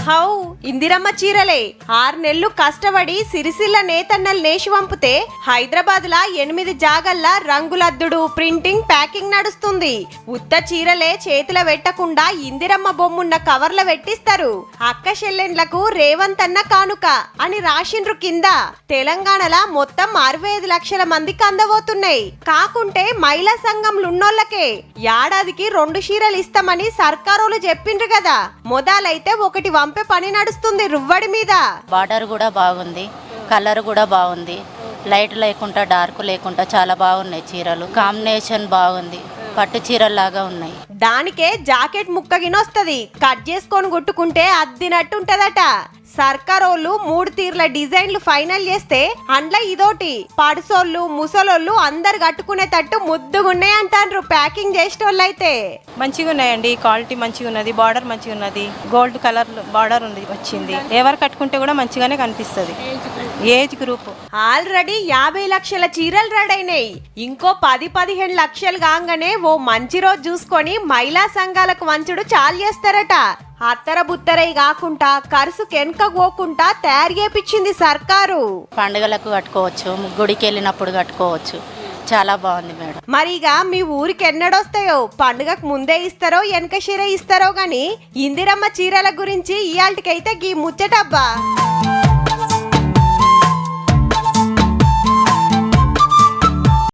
How Indiramma చీరలే 6 నెలలు కష్టపడి సిరిసిల్ల నేతన్నలు నేసి పంపితే హైదరాబాద్ లా 8 జాగల్లా రంగులద్దుడు ప్రింటింగ్ ప్యాకింగ్ నడుస్తుంది. ఉత్త చీరలే చేతుల పెట్టకుండా ఇందిరమ్మ బొమ్మున్న కవర్ల పెట్టిస్తారు. అక్క చెల్లెండ్లకు రేవంత్ అన్న కానుక అని రాసిండ్రు కింద. తెలంగాణలా మొత్తం 65 లక్షల మందికి అందబోతున్నాయి. కాకుంటే మహిళా సంఘంలున్నోళ్ళకే ఏడాదికి 2 చీరలు ఇస్తామని సర్కారోళ్ళు చెప్పిండ్రు కదా. మొదలైతే ఒకటి వంపే పని నడుస్తుంది రువ్వడి మీద. బార్డర్ కూడా బాగుంది, కలర్ కూడా బాగుంది, లైట్ లేకుండా డార్క్ లేకుండా చాలా బాగున్నాయి చీరలు. కాంబినేషన్ బాగుంది, పట్టు చీరల్లాగా ఉన్నాయి. దానికే జాకెట్ ముక్కగినొస్తది, కట్ చేసుకొని కుట్టుకుంటే అద్దినట్టు ఉంటదట. సర్కారోళ్ళు 3 తీర్ల డిజైన్లు ఫైనల్ చేస్తే అండ్ల ఇదోటి. పడుసోళ్ళు ముసలోళ్ళు అందరు కట్టుకునేటట్టు ముద్దుగున్నాయి అంటారు ప్యాకింగ్ చేసేటోళ్ళైతే. మంచిగా ఉన్నాయండి, క్వాలిటీ మంచిగా ఉన్నది, బార్డర్ మంచిగా ఉన్నది, గోల్డ్ కలర్ బార్డర్ ఉంది వచ్చింది. ఎవరు కట్టుకుంటే కూడా మంచిగానే కనిపిస్తుంది. ఏజ్ గ్రూప్ ఆల్రెడీ 50 లక్షల చీరలు రెడైనాయి. ఇంకో 10-15 లక్షలు కాగానే ఓ మంచి రోజు చూసుకొని మహిళా సంఘాలకు వంచుడు చాలు చేస్తారట. అత్తర బుత్తరై కాకుండా కరుసు కెనక పోకుండా తయారు చేపించింది సర్కారు. పండుగలకు కట్టుకోవచ్చు, గుడికి వెళ్ళినప్పుడు కట్టుకోవచ్చు. చాలా బాగుంది మేడం. మరిగా మీ ఊరికి ఎన్నడొస్తాయో, పండుగకు ముందే ఇస్తారో వెనక చీర ఇస్తారో గాని ఇందిరమ్మ చీరల గురించి ఇయాల్టికైతే గీ ముచ్చటబ్బా.